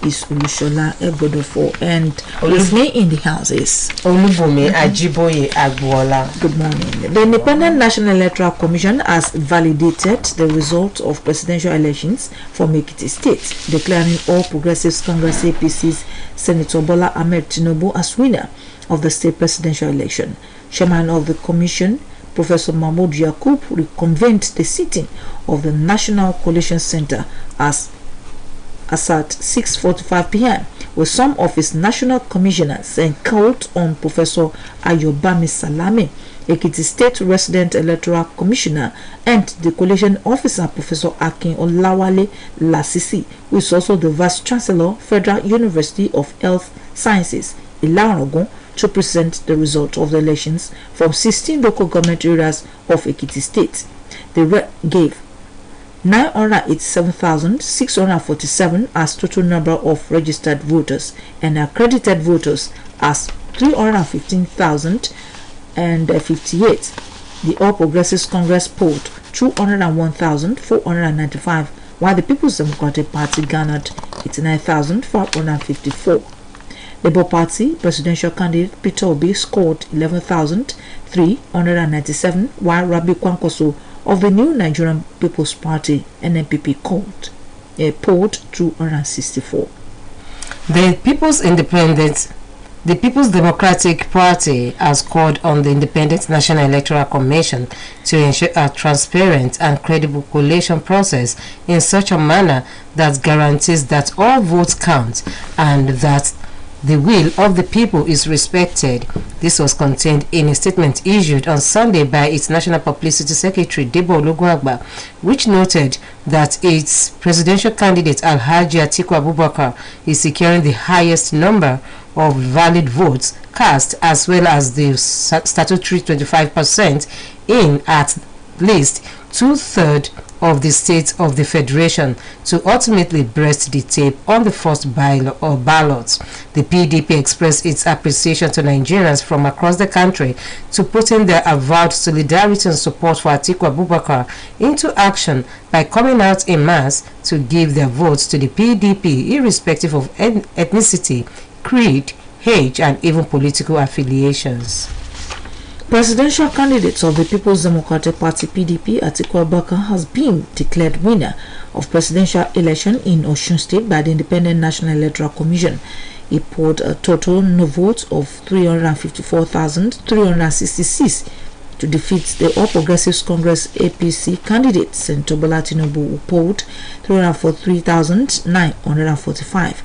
is Ulushola Egodofo, and with me in the house is Olubumi Ajiboye Agbola. Good morning. The Independent National Electoral Commission has validated the result of presidential elections from Ekiti State, declaring All Progressives Congress APC's Senator Bola Ahmed Tinubu as winner of the state presidential election. Chairman of the commission, Professor Mahmoud Yakub, reconvened the sitting of the National Coalition Center as at 6:45 p.m. with some of his national commissioners and called on Professor Ayobami Salami, Ekiti State Resident Electoral Commissioner, and the coalition officer, Professor Akin Olawale Lasisi, who is also the Vice Chancellor, Federal University of Health Sciences, Ilorin, to present the result of the elections from 16 local government areas of Ekiti State. They gave 987,647 as total number of registered voters and accredited voters as 315,058. The All Progressives Congress polled 201,495, while the People's Democratic Party garnered 89,554. Labour Party presidential candidate Peter Obi scored 11,397, while Rabi Kwankwaso of the New Nigerian People's Party (NNPP) polled 264. The People's Democratic Party has called on the Independent National Electoral Commission to ensure a transparent and credible collation process in such a manner that guarantees that all votes count and that the will of the people is respected. This was contained in a statement issued on Sunday by its National Publicity Secretary, Debo Olugunagba, which noted that its presidential candidate Alhaji Atiku Abubakar is securing the highest number of valid votes cast, as well as the statutory 25% in at least 2/3 of the states of the Federation to ultimately breast the tape on the first ballot. The PDP expressed its appreciation to Nigerians from across the country to putting their avowed solidarity and support for Atiku Abubakar into action by coming out en masse to give their votes to the PDP, irrespective of ethnicity, creed, age, and even political affiliations. Presidential candidate of the People's Democratic Party (PDP), Atiku Abubakar, has been declared winner of presidential election in Osun State by the Independent National Electoral Commission. He polled a total no votes of 354,366 to defeat the All Progressives Congress APC candidate Senator Bola Tinubu, who polled 343,945.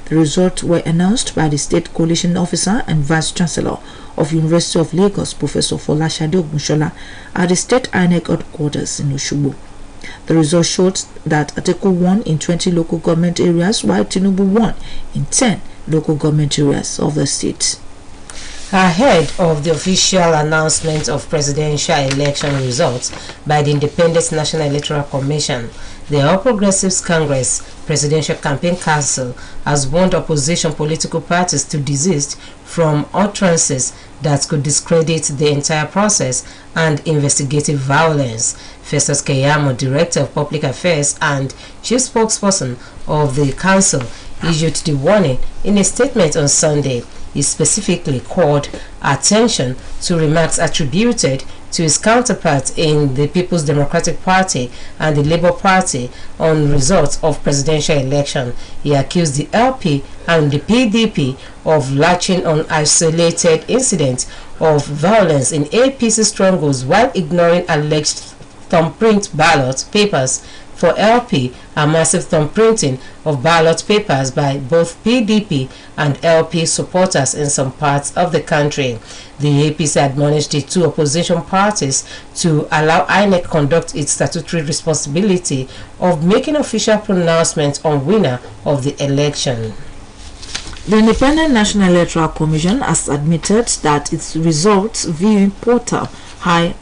The results were announced by the State Coalition Officer and Vice Chancellor of University of Lagos, Professor Folashade Ogunshola, at the State INEC headquarters in Osogbo. The result showed that Atiku won in 20 local government areas, while Tinubu won in 10 local government areas of the state. Ahead of the official announcement of presidential election results by the Independent National Electoral Commission, the All Progressives Congress Presidential Campaign Council has warned opposition political parties to desist from utterances that could discredit the entire process and investigative violence. Festus Keyamo, Director of Public Affairs and Chief Spokesperson of the Council, issued the warning in a statement on Sunday. He specifically called attention to remarks attributed to his counterparts in the People's Democratic Party and the Labour Party on results of presidential election. He accused the LP and the PDP of latching on isolated incidents of violence in APC strongholds while ignoring alleged thumbprint ballot papers for LP and massive thumbprinting of ballot papers by both PDP and LP supporters in some parts of the country. The APC admonished the two opposition parties to allow INEC conduct its statutory responsibility of making official pronouncements on winner of the election. The Independent National Electoral Commission has admitted that its results viewing portal High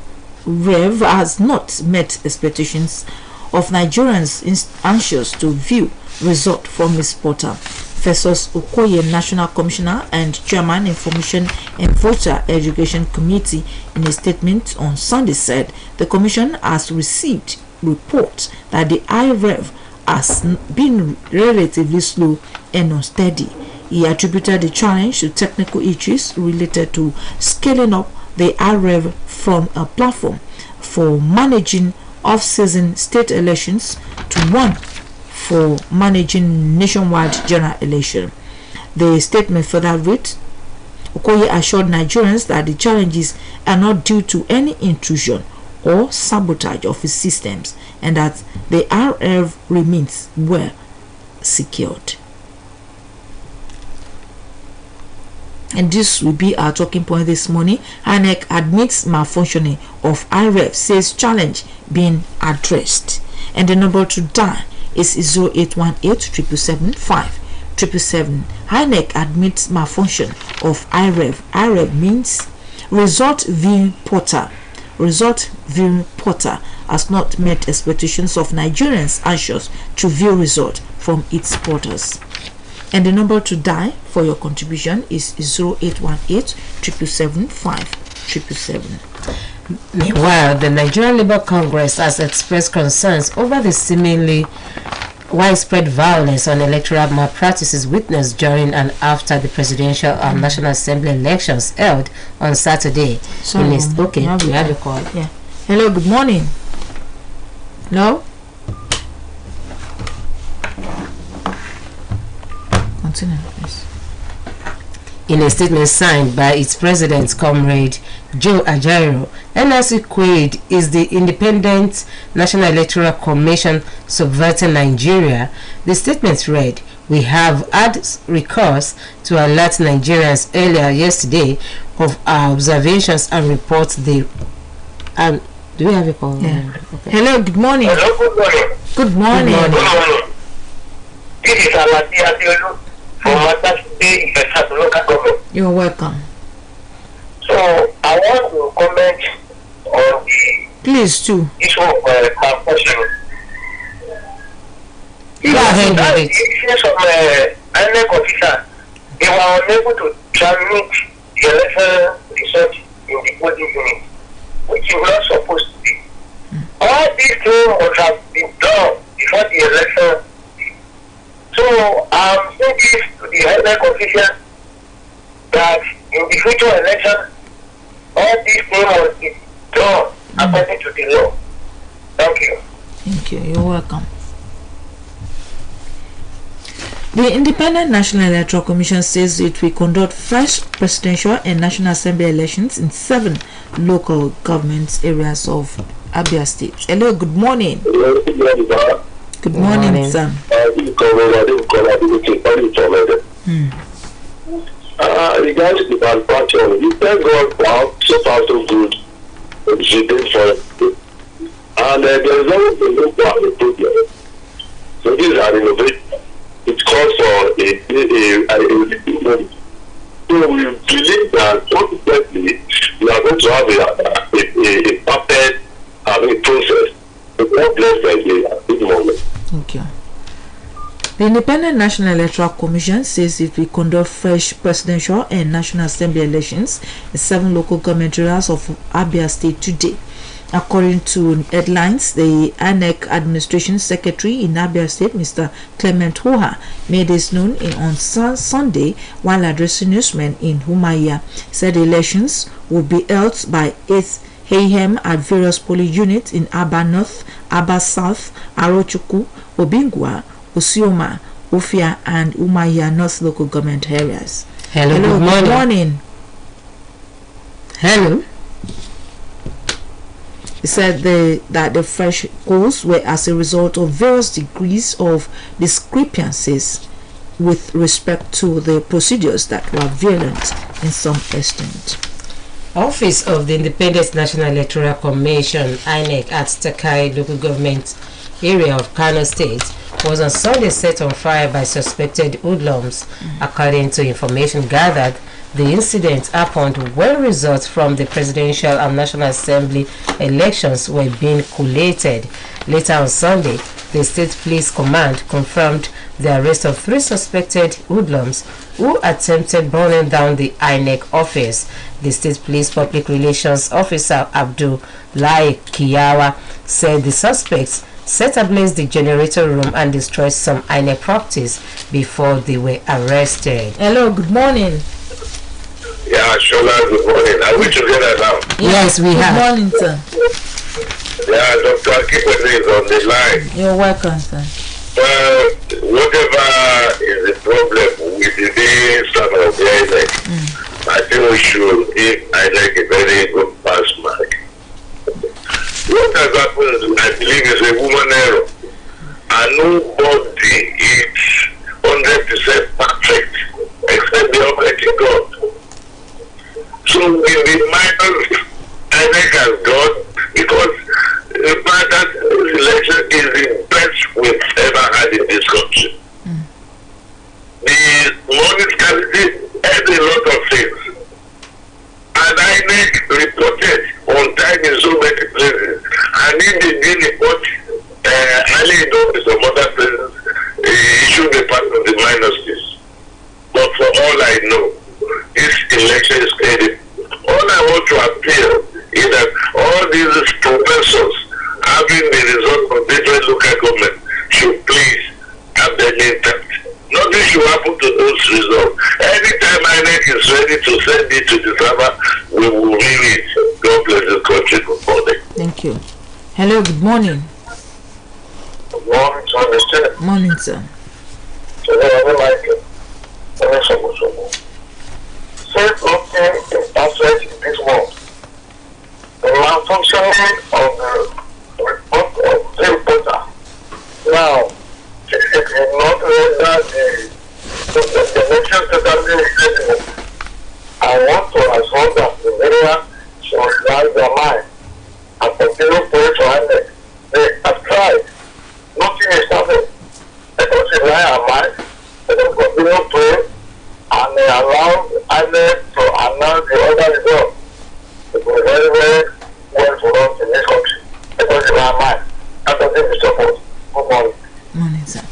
Rev has not met expectations of Nigerians anxious to view result from its portal. Festus Okoye, National Commissioner and Chairman Information and Voter Education Committee, in a statement on Sunday said the Commission has received reports that the IREV has been relatively slow and unsteady. He attributed the challenge to technical issues related to scaling up the IREV from a platform for managing off-season state elections to one for managing nationwide general election. The statement further read, Okoye assured Nigerians that the challenges are not due to any intrusion or sabotage of his systems and that the IREV remains well secured. And this will be our talking point this morning. INEC admits malfunctioning of IREV, says challenge being addressed. And the number to dial is 0818-777-577. INEC admits malfunction of IREV. IREV means Result Viewing Portal. Result Viewing Portal has not met expectations of Nigerians anxious to view results from its portals. And the number to dial for your contribution is 0818-777-577. Meanwhile, the Nigerian Labour Congress has expressed concerns over the seemingly widespread violence on electoral malpractices witnessed during and after the presidential and National Assembly elections held on Saturday. Okay, we have a call. Yeah. Hello, good morning. No? Continue, please. In a statement signed by its president, Comrade Joe Ajaero, NLC queried, is the Independent National Electoral Commission subverting Nigeria? The statement read, we have had recourse to alert Nigerians earlier yesterday of our observations and reports the... do we have a call? Yeah. Okay. Hello, good morning. Hello, good morning. Good morning. Good morning. This is Alati Adiolu from Matasite Ifesat local government. You're welcome. So I want to comment on the Please, too. issue of malfunction. Go ahead with it. Since some INEC officers, they were unable to transmit the election result in the voting unit, which is not supposed to be. All these things must have been done before the election. So I'm saying this to the INEC officials that in the future election, all these things must be done according to the law. Thank you. Thank you. You're welcome. The Independent National Electoral Commission says it will conduct fresh presidential and National Assembly elections in 7 local government areas of Abia State. Hello, good morning. Good morning, sir. Regarding the manufacturing, we thank God for so far so good. She did for it. And there is always a new problem. So these are innovations. It calls for a so we believe that ultimately we are going to have a perfect process. It's not blessed at this moment. Thank you. The Independent National Electoral Commission says it will conduct fresh presidential and National Assembly elections in 7 local government areas of Abia State today. According to headlines, the INEC Administration Secretary in Abia State, Mr. Clement Hoha, made this known on Sunday while addressing newsmen in Umuahia. Said the elections will be held by 8 a.m. at various polling units in Aba North, Aba South, Arochukwu, Obingwa, Osioma, Ofia, and Umuahia North local government areas. Hello, good morning. Hello. He said that the fresh polls were as a result of various degrees of discrepancies with respect to the procedures that were violent in some extent. Office of the Independent National Electoral Commission, INEC, at Takai local government area of Kano State was on Sunday set on fire by suspected hoodlums. According to information gathered, the incident happened when results from the presidential and National Assembly elections were being collated. Later on Sunday, the State Police Command confirmed the arrest of 3 suspected hoodlums who attempted burning down the INEC office. The State Police Public Relations Officer Abdul Lai Kiyawa said the suspects set ablaze the generator room and destroyed some INEC properties before they were arrested. Hello, good morning. Yeah, Shola, good morning. Are we together now? Yes, we have. Good morning, sir. Yeah, Dr. Akipene is on the line. You're welcome, sir. Well, whatever is the problem with the day start of the INEC, I think we should give INEC a very good pass mark. What has happened, I believe, is a human error. And nobody is 100% perfect except the Almighty God. So in the minor INEC has got, because the fact that this election is the best we've ever had in this country. The money scarcity had a lot of things. And INEC reported on time in so many places. And if they did report early enough in some other places, it should be part of the minors. But for all I know, this election is clear. All I want to appeal is that all these professors having the result of different local government should please have them intact. Nothing should happen to those results. Anytime INEC is ready to send it to the server, we will read it. God bless the country. Good morning. Thank you. Hello, good morning. Good morning, sir. Morning, sir. Self-looking is perfect in this world. The malfunctioning of the report of the reporter. Now, it will not render the election totally credible. I want to assure that the media should guide their mind and continue praying to INEC. They have tried. Nothing is happening. Let us rely on mind. Let us continue praying and they allow INEC to announce the other results. It will be very, very well for us in this country. Let us rely on mind. That doesn't be support. Good morning. Morning, sir.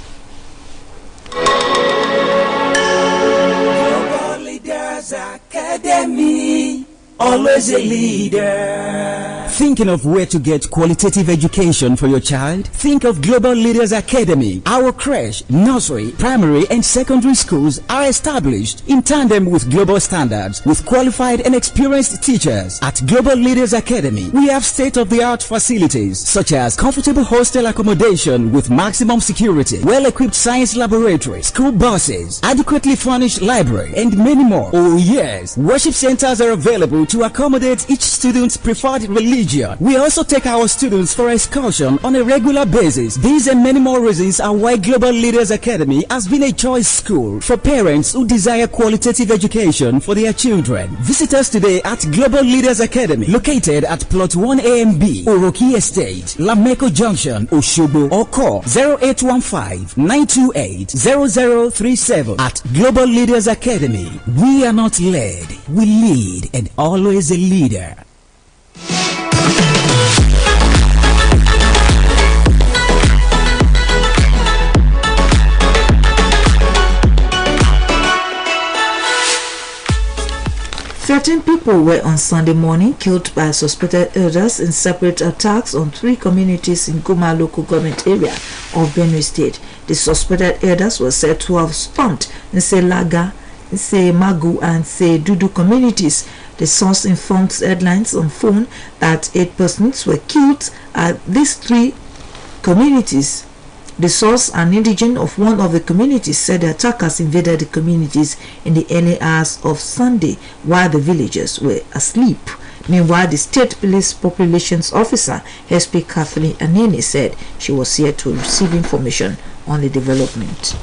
Global Leaders Academy, always a leader. Thinking of where to get qualitative education for your child? Think of Global Leaders Academy. Our creche, nursery, primary and secondary schools are established in tandem with global standards with qualified and experienced teachers. At Global Leaders Academy, we have state-of-the-art facilities such as comfortable hostel accommodation with maximum security, well-equipped science laboratory, school buses, adequately furnished library, and many more. Oh yes, worship centers are available to accommodate each student's preferred religion. We also take our students for excursion on a regular basis. These and many more reasons are why Global Leaders Academy has been a choice school for parents who desire qualitative education for their children. Visit us today at Global Leaders Academy, located at Plot 1AMB, Oroki Estate, Lameko Junction, Oshobo, or call 0815-928-0037. At Global Leaders Academy, we are not led, we lead, and always a leader. Certain people were on Sunday morning killed by suspected elders in separate attacks on 3 communities in Goma local government area of Benue State. The suspected elders were said to have stormed Nselaga, Magu and Dudu communities. The source informed Headlines on phone that 8 persons were killed at these 3 communities. The source, an indigent of one of the communities, said the attackers invaded the communities in the early hours of Sunday while the villagers were asleep. Meanwhile, the State Police Populations Officer, SP Kathleen Anene, said she was here to receive information on the development.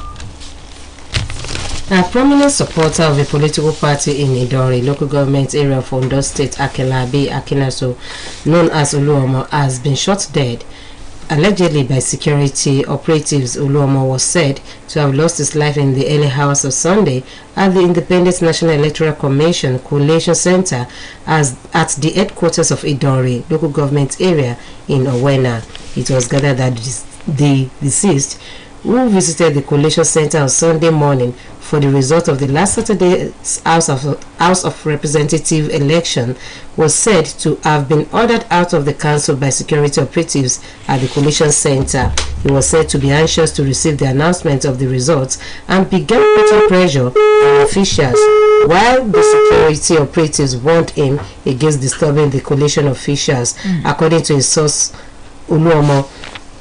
A prominent supporter of a political party in Idori, local government area of Ondo State, Akelabi Akinaso, known as Oluomo, has been shot dead. Allegedly by security operatives, Oluomo was said to have lost his life in the early hours of Sunday at the Independent National Electoral Commission Collation Center at the headquarters of Idori, local government area in Owena. It was gathered that the deceased, who visited the collation center on Sunday morning, for the result of the last Saturday's House of Representative election was said to have been ordered out of the council by security operatives at the collation center. He was said to be anxious to receive the announcement of the results and began putting pressure on officials, while the security operatives warned him against disturbing the collation officials. According to a source, Uluomo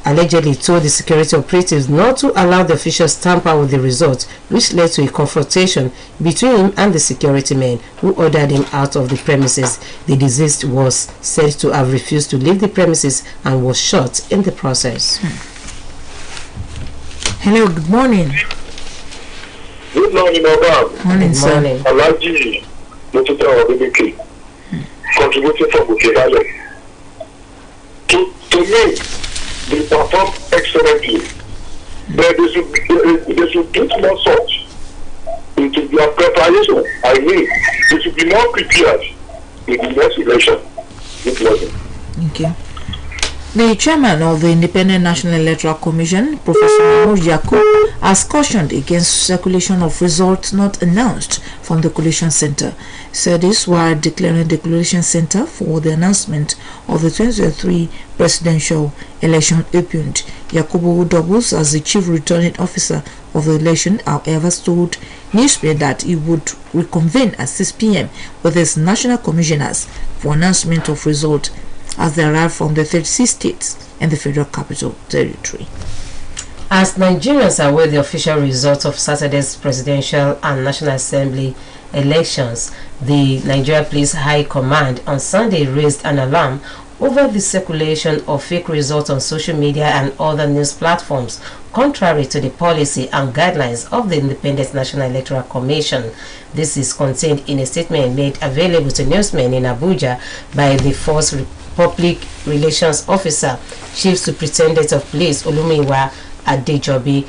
allegedly told the security operatives not to allow the officials tamper with the results, which led to a confrontation between him and the security men, who ordered him out of the premises. The deceased was said to have refused to leave the premises and was shot in the process. Hello, good morning. Good morning, Madam. Morning, Good sir. morning. Alaji, Motita OSBC, contributing for Bukidale. To me, they perform excellently. But they should put more thought into their preparation. I mean, they should be more prepared in the next election. Good morning. Thank you. The chairman of the Independent National Electoral Commission, Professor Mahmoud Yakub, has cautioned against circulation of results not announced from the collation center. He said this while declaring the collation center for the announcement of the 2023 presidential election opened. Yakubu doubles as the chief returning officer of the election, however, told Newspaper that he would reconvene at 6 p.m. with his national commissioners for announcement of results as they arrive from the 36 states and the Federal Capital Territory. As Nigerians await the official results of Saturday's presidential and National Assembly elections, the Nigeria Police High Command on Sunday raised an alarm over the circulation of fake results on social media and other news platforms, contrary to the policy and guidelines of the Independent National Electoral Commission. This is contained in a statement made available to newsmen in Abuja by the Force Public Relations Officer, Chief Superintendent of Police Olumiwa Adejobi.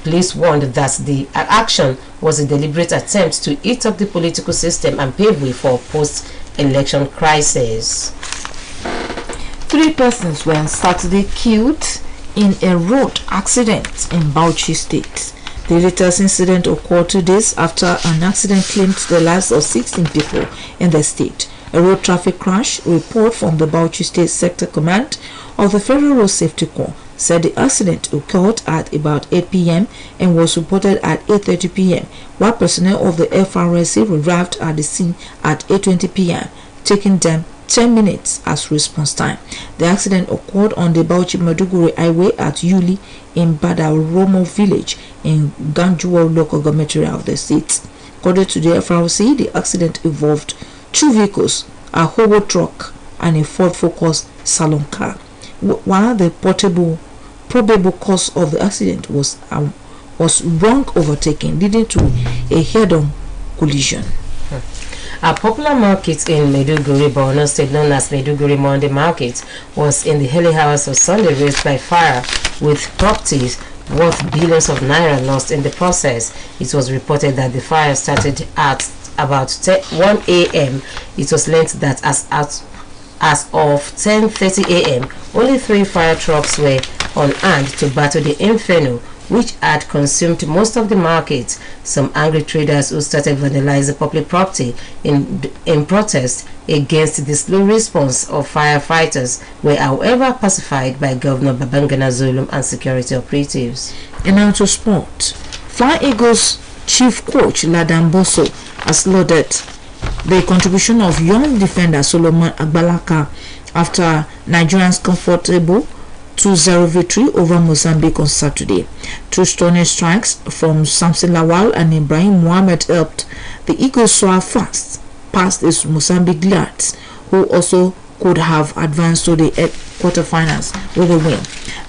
Police warned that the action was a deliberate attempt to eat up the political system and pave way for post-election crisis. 3 persons were on Saturday killed in a road accident in Bauchi State. The latest incident occurred 2 days after an accident claimed the lives of 16 people in the state. A road traffic crash report from the Bauchi State Sector Command of the Federal Road Safety Corps said the accident occurred at about 8 p.m. and was reported at 8:30 p.m. while personnel of the FRSC arrived at the scene at 8:20 p.m., taking them 10 minutes as response time. The accident occurred on the Bauchi-Maiduguri highway at Yuli in Badaromo village in Ganjuwa local government area of the state. According to the FRC, the accident involved 2 vehicles, a hobo truck and a Ford Focus salon car, while the probable cause of the accident was wrong overtaking, leading to a head-on collision. A popular market in Maiduguri, Borno State, known as Maiduguri Monday Market, was in the early hours of Sunday razed by fire, with properties worth billions of naira lost in the process. It was reported that the fire started at about 1 a.m. It was learned that as of 10:30 a.m., only 3 fire trucks were on hand to battle the inferno, which had consumed most of the market. Some angry traders who started vandalizing public property in protest against the slow response of firefighters were, however, pacified by Governor Babangana Zulum and security operatives. In auto sport, Flying Eagles chief coach Ladan Boso has lauded the contribution of young defender Solomon Agbalaka after Nigerians' comfortable 2-0 victory over Mozambique on Saturday. 2 stunning strikes from Samson Lawal and Ibrahim Mohamed helped the Eagles soar fast past its Mozambique lads, who also could have advanced to the quarterfinals with a win.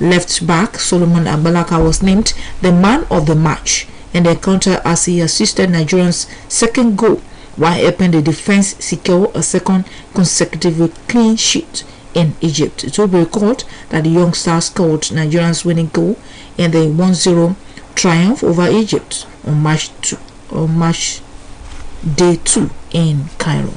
Left back Solomon Agbalaka was named the man of the match in the encounter as he assisted Nigerians' second goal while helping the defense secure a second consecutive clean sheet in Egypt. It will be recalled that the young star scored Nigerians' winning goal in the 1-0 triumph over Egypt on March Day 2 in Cairo.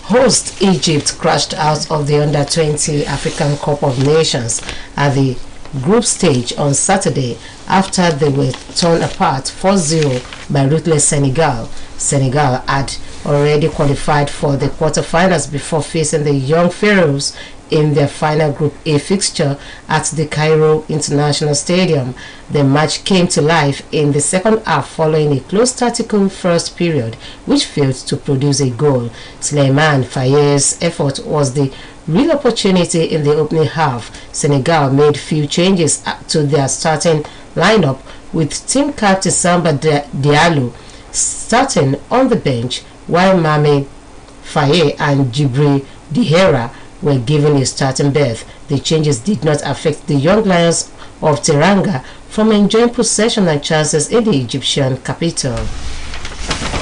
Host Egypt crashed out of the Under-20 African Cup of Nations at the group stage on Saturday after they were torn apart 4-0 by ruthless Senegal. Senegal had already qualified for the quarterfinals before facing the young Pharaohs in their final Group A fixture at the Cairo International Stadium. The match came to life in the second half following a close tactical first period which failed to produce a goal. Souleymane Faye's effort was the real opportunity in the opening half. Senegal made few changes to their starting lineup, with team captain Samba Diallo starting on the bench while Mame Faye and Djibril Diarra were given a starting berth. The changes did not affect the young Lions of Teranga from enjoying possession and chances in the Egyptian capital.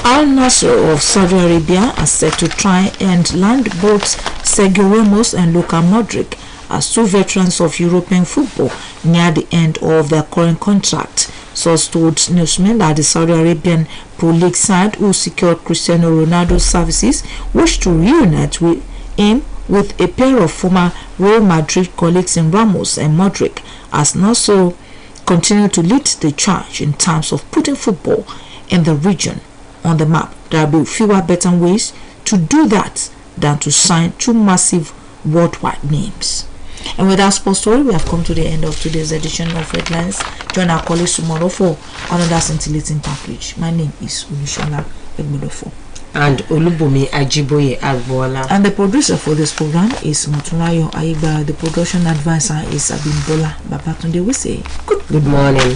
Al Nassr of Saudi Arabia are set to try and land both Sergio Ramos and Luka Modric as two veterans of European football near the end of their current contract. Source told newsmen that the Saudi Arabian Pro League side, who secured Cristiano Ronaldo's services, wish to reunite with him with a pair of former Real Madrid colleagues in Ramos and Modric, as Nassr continue to lead the charge in terms of putting football in the region on the map. There will be fewer better ways to do that than to sign two massive worldwide names. And with that sports story, we have come to the end of today's edition of Headlines. Join our colleagues tomorrow for another scintillating package. My name is Unishola Egbodofo. And Olubumi Ajiboye Agbola. And the producer for this program is Motunrayo Aigba. The production advisor is Abimbola Babatunde. We say good morning.